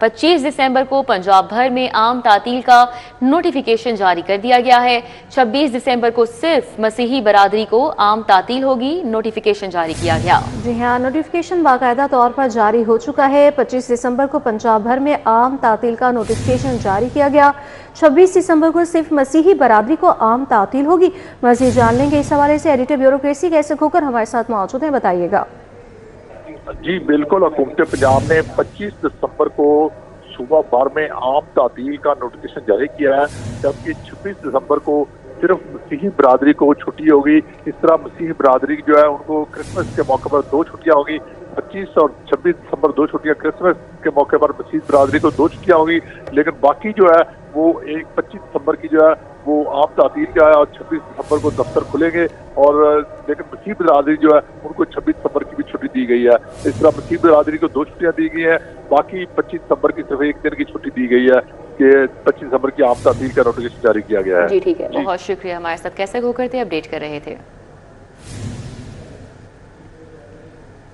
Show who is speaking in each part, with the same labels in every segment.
Speaker 1: 25 दिसंबर को पंजाब भर में आम तातील का नोटिफिकेशन जारी कर दिया गया है। 26 दिसंबर को सिर्फ मसीही बरादरी को आम तातील होगी, नोटिफिकेशन जारी किया गया।
Speaker 2: जी हाँ, नोटिफिकेशन बाकायदा तौर पर जारी हो चुका है। 25 दिसंबर को पंजाब भर में आम तातील का नोटिफिकेशन जारी किया गया। 26 दिसंबर को सिर्फ मसीही बरादरी को आम तातील होगी। मज़ीद जान लेंगे इस हवाले से एडिटर ब्यूरोक्रेसी कैसे खोकर हमारे साथ मौजूद हैं, बताइएगा।
Speaker 3: जी बिल्कुल, हुकूमत पंजाब ने 25 दिसंबर को सूबा भर में आम तातील का नोटिफिकेशन जारी किया है, जबकि 26 दिसंबर को सिर्फ मसीही बरादरी को छुट्टी होगी। इस तरह मसीही बरादरी जो है उनको क्रिसमस के मौके पर 2 छुट्टियां होगी। 25 और 26 दिसंबर 2 छुट्टियां, क्रिसमस के मौके पर मसीही बरादरी को 2 छुट्टियां होगी। लेकिन बाकी जो है वो 25 दिसंबर की जो है वो आम तातील का है और 26 दिसंबर को दफ्तर खुलेंगे। और लेकिन मसीही बरादरी जो है उनको 26 दिसंबर की भी छुट्टी दी गई है। इस तरह मसीही बरादरी को 2 छुट्टियां दी गई हैं, बाकी 25 दिसंबर की सिर्फ 1 दिन की छुट्टी दी गई है कि 25 दिसंबर की आम तातील का नोटिफिकेशन जारी किया गया है।
Speaker 1: जी ठीक है, बहुत शुक्रिया, हमारे साथ कैसे होकर थे अपडेट कर रहे थे।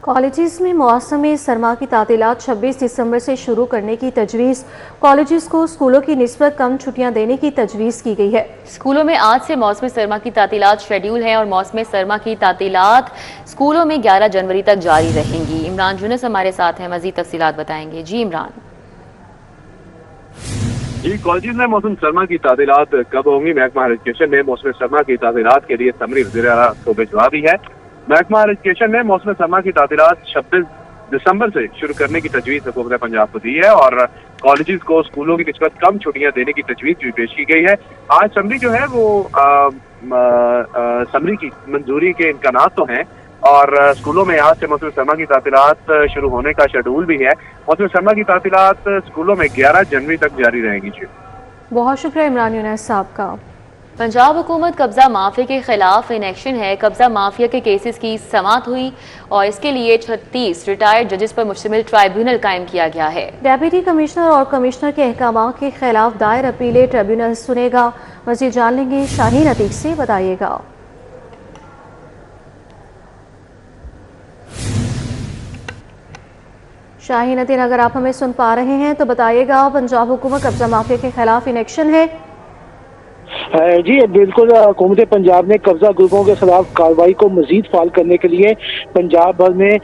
Speaker 2: कॉलेजेस में मौसमी सरमा की तातीलात 26 दिसंबर से शुरू करने की तजवीज़। कॉलेजेस को स्कूलों की निस्बत कम छुट्टियां देने की तजवीज़ की गई है।
Speaker 1: स्कूलों में आज से मौसमी सरमा की तातीलात शेड्यूल है और मौसमी सरमा की तातीलात स्कूलों में 11 जनवरी तक जारी रहेंगी। इमरान जुनस हमारे साथ हैं, मजीद तफसीलात बताएंगे। जी इमरान।
Speaker 4: जी, कॉलेज में मौसम सरमा की तातीलात कब होंगी? महकमा एजुकेशन ने मौसम सरमा की तातीलात के लिए समरी वज़ीर आला को भिजवा दी है। महकमा एजुकेशन ने मौसम सरमा की तातीलात 26 दिसंबर से शुरू करने की तजवीज़ हुकूमत पंजाब को दी है और कॉलेजेस को स्कूलों की निस्बत कम छुट्टियां देने की तजवीज़ भी पेश की गई है। आज समरी जो है वो समरी की मंजूरी के इम्कानात तो हैं और स्कूलों में आज से मौसम सरमा की तातीलात शुरू होने का शेड्यूल भी है। मौसम सरमा की तातीलात स्कूलों में 11 जनवरी तक जारी रहेंगी।
Speaker 2: बहुत शुक्रिया इमरान यूनस साहब का।
Speaker 1: पंजाब हुकूमत कब्जा माफिया के खिलाफ इन एक्शन है। कब्जा माफिया के केसेस की समाअत हुई और इसके लिए 36 रिटायर्ड जजेस पर मुश्तमिल ट्राइब्यूनल कायम किया गया है।
Speaker 2: डेप्यूटी कमिश्नर और कमिश्नर के अहकाम के खिलाफ दायर अपीलें ट्रिब्यूनल सुनेगा। मज़ीद जान लेंगे शाहीन अतीक से, बताइएगा। शाहीन अतीक, अगर आप हमें सुन पा रहे हैं तो बताइएगा, पंजाब हुकूमत कब्जा माफिया के खिलाफ इन एक्शन है।
Speaker 5: जी बिल्कुल, हुकूमत पंजाब ने कब्जा ग्रुपों के खिलाफ कार्रवाई को मजीद फाल करने के लिए पंजाब भर में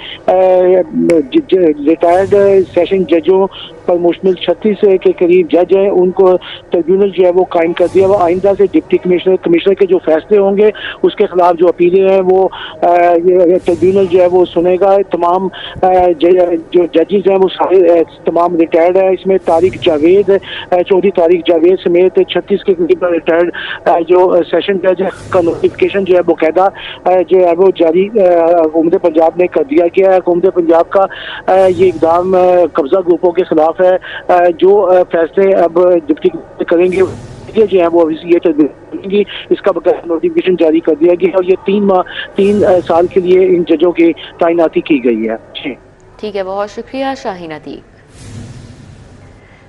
Speaker 5: रिटायर्ड सेशन जजों पर मुश्तमिल 36 के करीब जज हैं, उनको ट्रिब्यूनल जो है वो कायम कर दिया। वो आइंदा से डिप्टी कमिश्नर के जो फैसले होंगे उसके खिलाफ जो अपीलें हैं वो ट्रिब्यूनल जो है वो सुनेगा। तमाम जो जजेस हैं वो सारे तमाम रिटायर्ड है। इसमें तारिक जावेद, चौधरी तारिक जावेद समेत 36 के करीब रिटायर्ड जो सेशन जज का नोटिफिकेशन जो है बाकायदा जो है वो जारी हुकूमत पंजाब ने कर दिया गया है। हुकूमत पंजाब का ये इक़दाम कब्जा ग्रुपों के खिलाफ है। जो फैसले अब डिप्टी करेंगे जो है वो ये इसका बकायदा नोटिफिकेशन जारी कर दिया गया और ये 3 साल के लिए इन जजों की तैनाती की गई है।
Speaker 1: ठीक है, बहुत शुक्रिया शाहीन अतीक।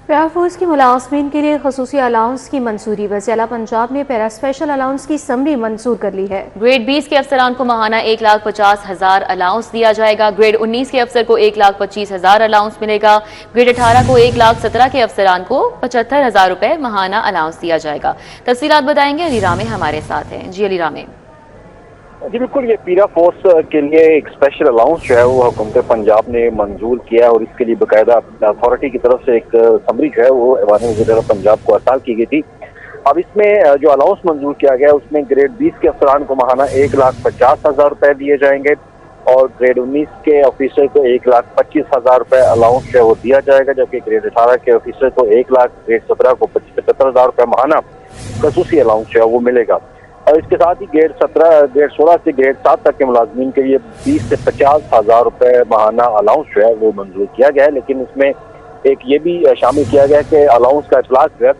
Speaker 2: एयरफोर्स की मुलाजमीन के लिए खसूसी अलाउंस की मंजूरी। वज़ीर पंजाब ने पैरा स्पेशल अलाउंस की समरी मंजूर कर ली है।
Speaker 1: ग्रेड 20 के अफसरान को माहाना 1,50,000 अलाउंस दिया जाएगा। ग्रेड 19 के अफसर को 1,25,000 अलाउंस मिलेगा। ग्रेड 18 को 1,17,000 के अफसरान को 75,000 रुपए माहाना अलाउंस दिया जाएगा। तफसीलात बताएंगे अली रामे हमारे साथ हैं। जी अली रामे।
Speaker 6: जी बिल्कुल, ये पीरा फोर्स के लिए एक स्पेशल अलाउंस जो है वो हुकूमत पंजाब ने मंजूर किया है और इसके लिए बाकायदा अथॉरिटी की तरफ से एक समरी जो है वो ऐवान वज़ीर पंजाब को अरसाल की गई थी। अब इसमें जो अलाउंस मंजूर किया गया उसमें ग्रेड 20 के अफसरान को माहाना 1,50,000 रुपए दिए जाएंगे और ग्रेड 19 के ऑफिसर को 1,25,000 रुपए अलाउंस जो है वो दिया जाएगा, जबकि ग्रेड 18 के ऑफिसर को 1 लाख, ग्रेड 17 को 75,000 रुपए माहाना खसूसी अलाउंस जो है वो मिलेगा। और इसके साथ ही ग्रेड 16 से ग्रेड 7 तक के मुलाजमीन के लिए 20 से 50,000 रुपए माहाना अलाउंस जो है वो मंजूर किया गया है। लेकिन इसमें एक ये भी शामिल किया गया कि अलाउंस का इतलाक जो है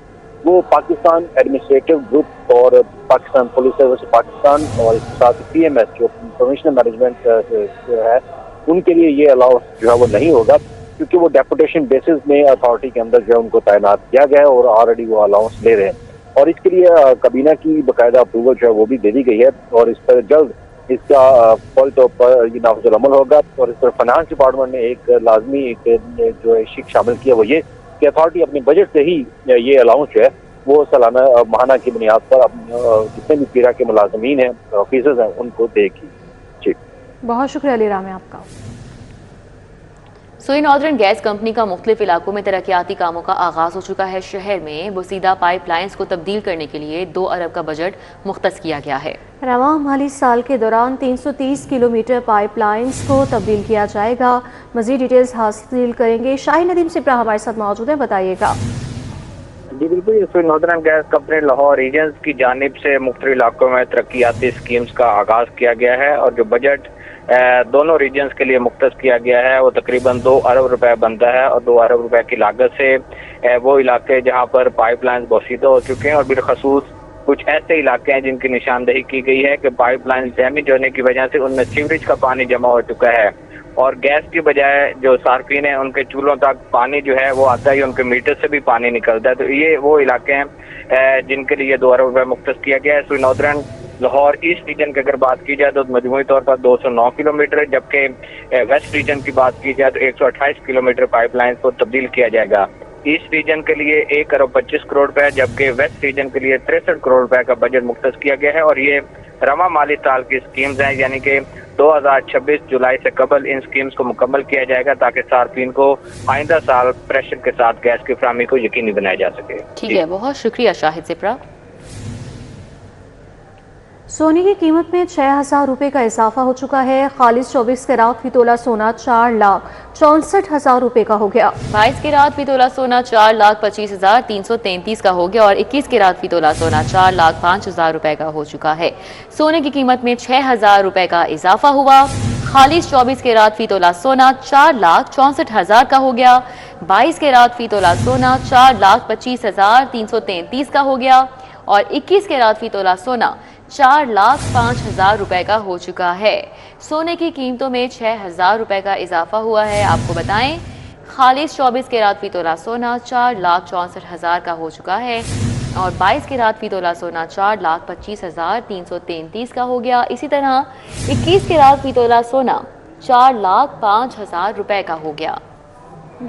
Speaker 6: वो पाकिस्तान एडमिनिस्ट्रेटिव ग्रुप और पाकिस्तान पुलिस सर्विस पाकिस्तान और इसके साथ PMS जो प्रोविजनल मैनेजमेंट है उनके लिए ये अलाउंस जो है वो नहीं होगा, क्योंकि वो डेपुटेशन बेसिस में अथॉरिटी के अंदर जो है उनको तैनात किया गया है और ऑलरेडी वो अलाउंस ले रहे हैं और इसके लिए कबीना की बाकायदा अप्रूवल जो है वो भी दे दी गई है और इस पर जल्द इसका फौरी तौर पर ये नाफिजुल अमल होगा। और इस पर फाइनेंस डिपार्टमेंट ने एक लाजमी एक जो शिक शामिल किया वो ये کہ اتھارٹی اپنے بجٹ سے ہی یہ الاؤنس جو ہے وہ سالانہ ماہانہ کی بنیاد پر جتنے بھی پیرا کے ملازمین ہیں آفیسرز ہیں ان کو دے گی. جی
Speaker 2: بہت شکریہ علی رام آپ کا.
Speaker 1: سوئی ناردرن گیس کمپنی کا مختلف علاقوں میں ترقیاتی کاموں کا آغاز ہو چکا ہے. شہر میں بوسیدہ پائپ لائنز کو تبدیل کرنے کے لیے 2 ارب کا بجٹ مختص کیا گیا ہے.
Speaker 2: رواں مالی سال کے دوران 330 کلومیٹر پائپ لائنز کو تبدیل کیا جائے گا. مزید ڈیٹیلز حاصل کریں گے. شاہین ندیم سپرا ہمارے ساتھ موجود ہیں, بتائیے گا.
Speaker 7: جی بالکل, Sui northern gas company Lahore regions کی جانب سے مختلف علاقوں میں ترقیاتی اسکیمز کا آغاز کیا گیا ہے, اور جو بجٹ دونوں ریجنز کے لیے مختص کیا گیا ہے وہ تقریباً 2 ارب روپے بنتا ہے, اور 2 ارب روپے کی لاگت سے وہ علاقے جہاں پر پائپ لائنز بوسیدہ ہو چکے ہیں, اور بالخصوص کچھ ایسے علاقے ہیں جن کی نشاندہی کی گئی ہے کہ پائپ لائنز ڈیمیج ہونے کی وجہ سے ان میں سیوریج کا پانی جمع ہو چکا ہے, اور گیس کی بجائے جو صارفین ہیں ان کے چولہوں تک پانی جو ہے وہ آتا ہی ان کے میٹر سے بھی پانی نکلتا ہے. تو یہ وہ علاقے ہیں جن کے لیے 2 ارب روپے مختص کیا گیا ہے. سوئی ناردرن لاہور ایسٹ ریجن کی اگر بات کی جائے تو مجموعی طور پر 209 کلومیٹر, جبکہ ویسٹ ریجن کی بات کی جائے تو 128 کلومیٹر پائپ لائنز کو تبدیل کیا جائے گا. ایسٹ ریجن کے لیے 1 ارب 25 کروڑ روپے, جبکہ ویسٹ ریجن کے لیے 63 کروڑ روپے کا بجٹ مختص کیا گیا ہے, اور یہ رواں مالی سال کی اسکیمز ہیں, یعنی کہ 2026 جولائی سے قبل ان اسکیمز کو مکمل کیا جائے گا تاکہ صارفین کو آئندہ سال پریشر کے ساتھ گیس کی فراہمی کو یقینی بنایا جا سکے.
Speaker 1: ٹھیک ہے, بہت شکریہ شاہد سپرا.
Speaker 2: سونے کی قیمت میں 6,000 روپے کا اضافہ ہو چکا ہے. خالص 24 کیرات فی تولہ سونا 4,64,000 روپے کا ہو گیا.
Speaker 1: 22 کیرات فی تولہ سونا 4,25,333 کا ہو گیا, اور 21 کیرات فی تولہ سونا 4,05,000 روپے کا ہو چکا ہے. سونے کی قیمت میں 6,000 روپے کا اضافہ ہوا. خالص 24 کیرات فی تولہ سونا 4,64,000 کا ہو گیا. 22 کیرات فی تولہ سونا 4,25,333 کا ہو گیا, اور 21 کیرات فی تولہ سونا 4,05,000 روپے کا ہو چکا ہے. سونے کی قیمتوں میں 6,000 روپے کا اضافہ ہوا ہے. آپ کو بتائیں خالص 24 کیرات فی تولہ سونا 4,64,000 کا ہو چکا ہے, اور 22 کیرات فی تولہ سونا 4,25,333 کا ہو گیا. اسی طرح 21 کیرات فی تولہ سونا 4,05,000 روپے کا ہو گیا.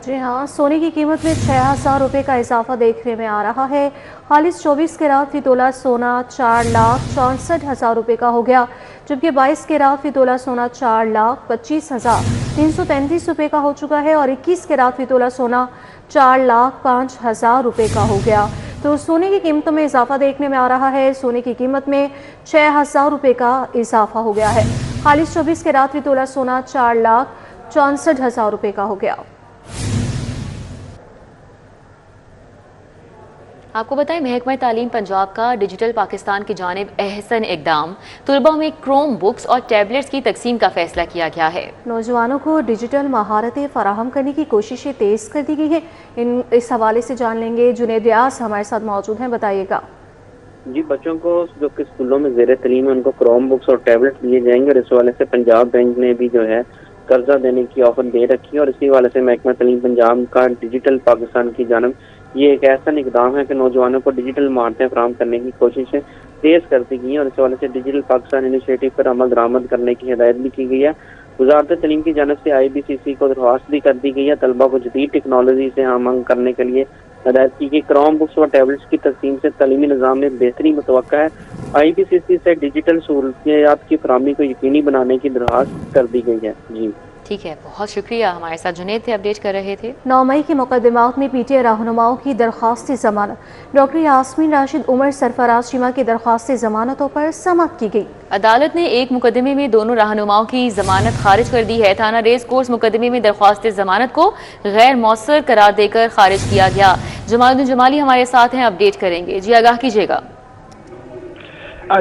Speaker 2: جی ہاں, سونے کی قیمت میں 6,000 روپے کا اضافہ دیکھنے میں آ رہا ہے. خالص 24 کیرات فی تولہ سونا 4,64,000 روپے کا ہو گیا, جبکہ 22 کیرات فی تولہ سونا 4,25,333 روپے کا ہو چکا ہے, اور 21 کیرات فی تولہ سونا 4,05,000 روپے کا ہو گیا. تو سونے کی قیمتوں میں اضافہ دیکھنے میں آ رہا ہے. سونے کی قیمت میں 6,000 روپے کا اضافہ ہو گیا ہے. خالص 24 کیرات فی تولہ سونا 4,64,000 روپے کا ہو گیا.
Speaker 1: آپ کو بتائیں محکمہ تعلیم پنجاب کا ڈیجیٹل پاکستان کی جانب احسن اقدام, طلبہ میں کروم بکس اور ٹیبلٹس کی تقسیم کا فیصلہ کیا گیا ہے.
Speaker 2: نوجوانوں کو ڈیجیٹل مہارتیں فراہم کرنے کی کوششیں تیز کر دی گئی ہیں. اس حوالے سے جان لیں گے. جنید ریاض ہمارے ساتھ موجود ہیں, بتائیے گا.
Speaker 8: جی, بچوں کو جو کہ اسکولوں میں زیر تعلیم ہے ان کو کروم بکس اور ٹیبلٹ دیے جائیں گے, اور اس حوالے سے پنجاب بینک نے بھی جو ہے قرضہ دینے کی آفر دے رکھی ہے, اور اسی حوالے سے محکمہ تعلیم پنجاب کا ڈیجیٹل پاکستان کی جانب یہ ایک ایسا اقدام ہے کہ نوجوانوں کو ڈیجیٹل مہارتیں فراہم کرنے کی کوششیں تیز کر دی گئی ہیں, اور اس حوالے سے ڈیجیٹل پاکستان انیشیٹو پر عمل درآمد کرنے کی ہدایت بھی کی گئی ہے. وزارت تعلیم کی جانب سے IBCC کو درخواست بھی کر دی گئی ہے. طلبہ کو جدید ٹیکنالوجی سے ہم آہنگ کرنے کے لیے ہدایت کی گئی. کروم بکس اور ٹیبلٹس کی تقسیم سے تعلیمی نظام میں بہتری متوقع ہے. IBCC سے ڈیجیٹل سہولتیات کی فراہمی کو یقینی بنانے کی درخواست کر دی گئی ہے. جی
Speaker 1: ٹھیک ہے, بہت شکریہ. ہمارے ساتھ جنید تھے, اپڈیٹ کر رہے تھے.
Speaker 2: 9 مئی کے مقدمات میں PTA رہنماؤں کی درخواست ضمانت. ڈاکٹر یاسمین راشد, عمر سرفراز شیما کی درخواست ضمانتوں پر سماعت کی گئی.
Speaker 1: عدالت نے ایک مقدمے میں دونوں رہنماؤں کی ضمانت خارج کر دی ہے. تھانہ ریس کورس مقدمے میں درخواست ضمانت کو غیر مؤثر قرار دے کر خارج کیا گیا. جمال الدین جمالی ہمارے ساتھ ہیں, اپڈیٹ کریں گے. جی آگاہ کیجیے گا.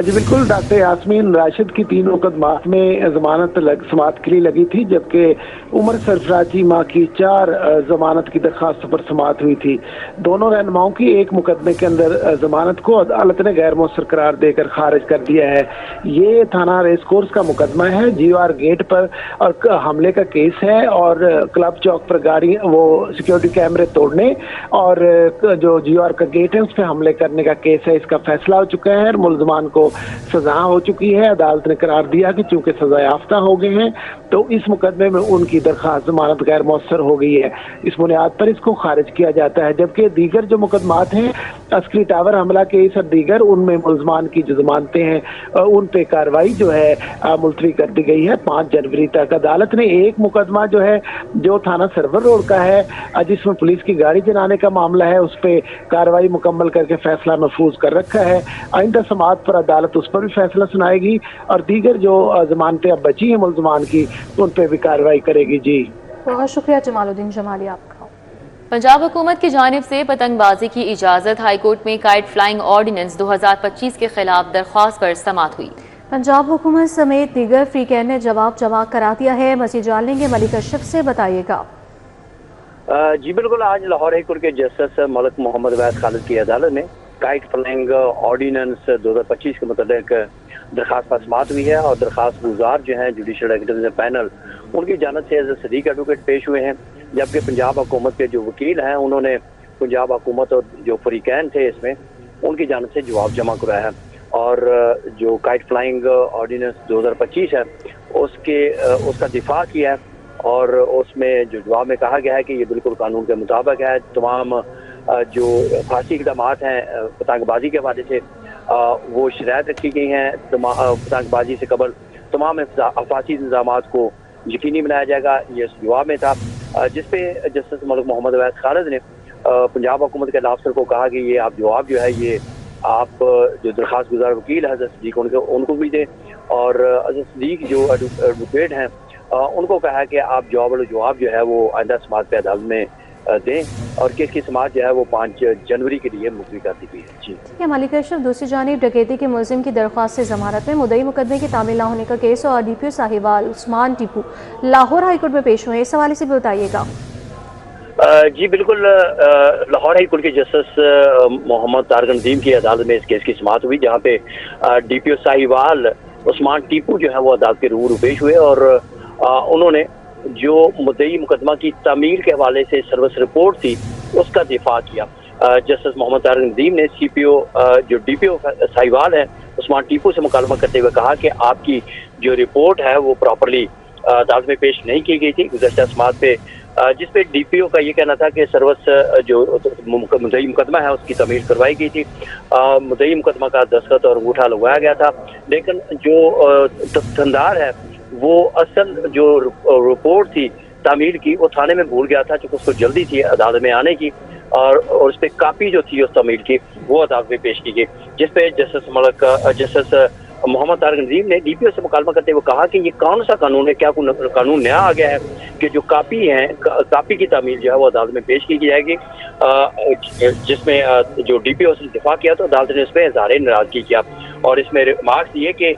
Speaker 5: جی بالکل, ڈاکٹر یاسمین راشد کی 3 مقدمات میں ضمانت سماعت کے لیے لگی تھی, جبکہ عمر سرفراز ماں کی 4 ضمانت کی درخواستوں پر سماعت ہوئی تھی. دونوں رہنماؤں کی ایک مقدمے کے اندر ضمانت کو عدالت نے غیر مؤثر قرار دے کر خارج کر دیا ہے. یہ تھانہ ریس کورس کا مقدمہ ہے. GOR گیٹ پر اور حملے کا کیس ہے, اور کلب چوک پر گاڑی وہ سیکیورٹی کیمرے توڑنے اور جو GOR کا گیٹ ہے اس پہ حملے کرنے کا کیس ہے. اس کا فیصلہ ہو چکا ہے, اور ملزمان کو को सजा हो चुकी है। अदालत ने करार दिया कि चूंकि सजा याफ्ता हो गए हैं तो इस मुकदमे में उनकी दरख्वास्त जमानत गैर मौसर हो गई है, इस बुनियाद पर इसको खारिज किया जाता है। जबकि दीगर जो मुकदमात हैं, अस्करी टावर हमला केस और दीगर, उनमें मुलजमान की जो जमानतें हैं उन पे कार्रवाई जो है मुलतवी कर दी गई है 5 जनवरी तक। अदालत ने एक मुकदमा जो है जो थाना सरवर रोड का है, जिसमें पुलिस की गाड़ी जलाने का मामला है, उस पर कार्रवाई मुकम्मल करके फैसला महफूज कर रखा है। आइंदा समाअत पर अदालत उस पर भी फैसला सुनाएगी और दीगर जो जमानतें अब बची हैं मुलजमान की, उन पर भी कार्रवाई करेगी। जी
Speaker 2: बहुत शुक्रिया जमालुद्दीन जमाली आपका।
Speaker 1: पंजाब हुकूमत की जानिब से पतंगबाजी की इजाज़त। हाईकोर्ट में काइट फ्लाइंग ऑर्डिनेंस 2025 के खिलाफ दरख्वास्त पर समाअत हुई।
Speaker 2: पंजाब हुकूमत समेत दीगर फ्रीकैन ने जवाब जमा करा दिया है। मज़ीद जान लेंगे मलिक अशरफ से, बताइएगा।
Speaker 6: जी बिल्कुल, आज लाहौर हाई कोर्ट के जस्टिस मलिक मोहम्मद वैद खालिद की अदालत में काइट फ्लाइंग ऑर्डिनेंस 2025 के मुताबिक दरखास्त पर समाअत हुई है और दरखास्त गुजार जो हैं जुडिशल एग्जीक्यूटिव पैनल, उनकी जानब से एज ए सदीक एडवोकेट पेश हुए हैं। जबकि पंजाब हुकूमत के जो वकील हैं उन्होंने पंजाब हुकूमत और जो फ्रीकैन थे इसमें, उनकी जानब से जवाब जमा कराया है। और जो काइट फ्लाइंग ऑर्डिनेंस 2025 है उसका दिफा किया है और उसमें जो जवाब में कहा गया है कि ये बिल्कुल कानून के मुताबिक है। तमाम जो फांसी इक़दामात हैं पतंगबाजी के हवाले से वो शराइत रखी गई हैं। पतंगबाजी से कबल तमाम अफासी इंतज़ामात को यकीनी बनाया जाएगा, ये जवाब में था। जिसपे जस्टिस मलिक मोहम्मद वैद खालिद ने पंजाब हुकूमत के अफसर को कहा कि ये आप जवाब जो है ये आप जो दरखास्त गुजार वकील हज़रत सदीक उनको भी दें और हज़रत सदीक जो एडवोकेट हैं उनको कहा कि आप जवाब जो है वो आइंदा समाअत पे अदालत में दें और केस की समाअत जो है वो 5 जनवरी के लिए मुलतवी कर दी गई है। जी
Speaker 2: ठीक है मलिक अशरफ, दूसरी जानिब डकैती के मुलजिम की दरख्वास्त से जमानत में मुद्दई मुकदमे की तामील न होने का केस और DPO साहिवाल उस्मान टीपू लाहौर हाईकोर्ट में पेश हुए, इस हवाले से भी बताइएगा।
Speaker 6: जी बिल्कुल, लाहौर हाई कोर्ट के जस्टिस मोहम्मद तारिक नदीम की अदालत में इस केस की समाअत हुई, जहाँ पे DPO साहिवाल उस्मान टीपू जो है वो अदालत के रूबरू पेश हुए और उन्होंने जो मुद्दई मुकदमा की तामील के हवाले से सर्विस रिपोर्ट थी उसका दिफा किया। जस्टिस मोहम्मद तारिक नदीम ने CPO जो DPO साहिवाल है उस्मान टीपू से मुकालमा करते हुए कहा कि आपकी जो रिपोर्ट है वो प्रॉपरली अदालत में पेश नहीं की गई थी गुज़श्ता समाअत पे, जिसपे DPO का ये कहना था कि सर्विस जो मुद्दई मुकदमा है उसकी तमील करवाई गई थी। मुद्दई मुकदमा का दस्तखत और अंगूठा लगवाया गया था, लेकिन जो तफसीलदार है वो असल जो रिपोर्ट थी तामील की वो थाने में भूल गया था, क्योंकि उसको जल्दी थी अदालत में आने की और उस पर कापी जो थी उस तामील की वो अदालत में पेश की गई, जिसपे जस्टिस मोहम्मद तारिक नदीम ने DPO से मुकालमा करते हुए कहा कि ये कौन सा कानून है, क्या कानून नया आ गया है कि जो कापी की तामील जो है वो अदालत में पेश की जाएगी। जिसमें जो DPO से दिफा किया तो अदालत ने इस पर इज़हार नाराज़गी किया और इसमें रिमार्क्स दिए कि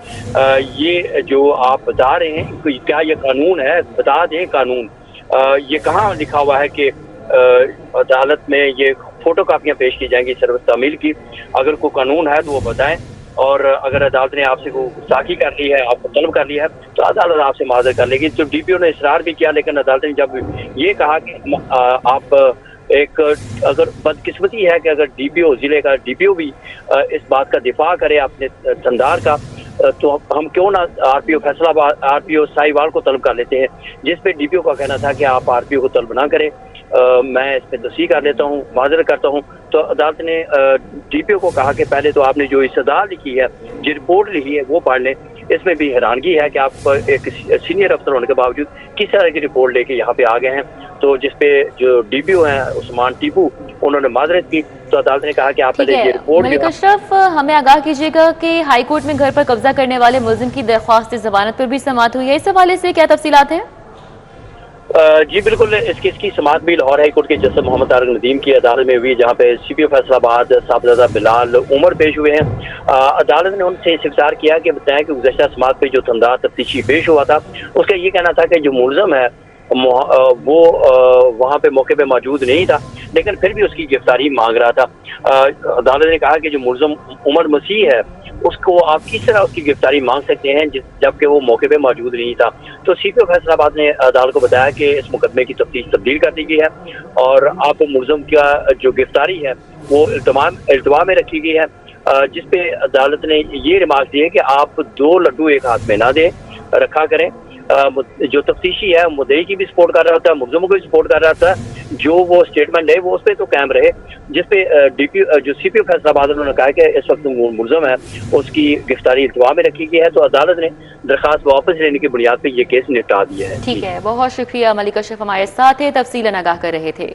Speaker 6: ये जो आप बता रहे हैं क्या ये कानून है, बता दें कानून, ये कहाँ लिखा हुआ है कि अदालत में ये फोटो कापियाँ पेश की जाएंगी सर्विस तामील की, अगर कोई कानून है तो वो बताएं। और अगर अदालत ने आपसे को गुस्ताखी कर ली है, आपको तलब कर लिया है तो अदालत आपसे माजर कर लेगी। तो DPO ने इसरार भी किया, लेकिन अदालत ने जब ये कहा कि आप एक अगर बदकिस्मती है कि अगर DPO जिले का DPO भी इस बात का दिफा करे अपने थंदार का, तो हम क्यों ना RPO फैसलाबाद RPO साहिवाल को तलब कर लेते हैं, जिस पे DPO का कहना था कि आप RPO को तलब ना करें, मैं इस पर तस्दीक कर लेता हूँ, माजर करता हूँ। तो अदालत ने DPO को कहा कि पहले तो आपने जो इस्तदा लिखी है, जो रिपोर्ट लिखी है वो पढ़ लें। इसमें भी हैरानगी है कि आप एक सीनियर अफसर होने के बावजूद किस तरह की रिपोर्ट लेके यहाँ पे आ गए हैं। तो जिसपे जो DPO हैं उस्मान टीपू, उन्होंने माजरत की, तो अदालत ने कहा कि आप पहले ये रिपोर्ट।
Speaker 1: मलिक अशरफ, हमें आगाह कीजिएगा कि हाई कोर्ट में घर पर कब्जा करने वाले मुलजिम की दरख्वास्त जमानत पर भी समाअत हुई है, इस हवाले से क्या तफसीलात हैं?
Speaker 6: जी बिल्कुल, इस केस की समाअत भी लाहौर हाई कोर्ट के जस्टिस मोहम्मद तारिक नदीम की अदालत में हुई, जहाँ पे CPO फैसलाबाद साहबजादा बिलाल उमर पेश हुए हैं। अदालत ने उनसे इस्तफसार किया कि बताया कि गुज़श्ता समाअत पे जो तमदाद तफ्तीशी पेश हुआ था उसका ये कहना था कि जो मुलज़म है वो वहाँ पे मौके पे मौजूद नहीं था, लेकिन फिर भी उसकी गिरफ्तारी मांग रहा था। अदालत ने कहा कि जो मुलज़म उमर मसीह है उसको आप किस तरह उसकी गिरफ्तारी मांग सकते हैं जबकि वो मौके पे मौजूद नहीं था। तो CPO फैसलाबाद ने अदालत को बताया कि इस मुकदमे की तफ्तीश तब्दील कर दी गई है और आप मुलज़म का जो गिरफ्तारी है वो इल्तवा में रखी गई है
Speaker 9: جس پہ عدالت نے یہ ریمارک دیے کہ آپ 2 لڈو ایک ہاتھ میں نہ دیں، رکھا کریں۔ جو تفتیشی ہے مدعی کی بھی سپورٹ کر رہا ہوتا ہے، ملزموں کو بھی سپورٹ کر رہا ہوتا ہے، جو وہ اسٹیٹمنٹ ہے وہ اس پہ تو قائم رہے، جس پہ جو سی پی او فیصلہ آباد انہوں نے کہا کہ اس وقت ملزم ہے اس کی گرفتاری التوا میں رکھی گئی ہے، تو عدالت نے درخواست واپس لینے کی بنیاد پہ یہ کیس نپٹا دیا ہے۔
Speaker 1: ٹھیک ہے، بہت شکریہ ملک اشرف ہمارے ساتھ تھے، تفصیل آگاہ کر رہے تھے۔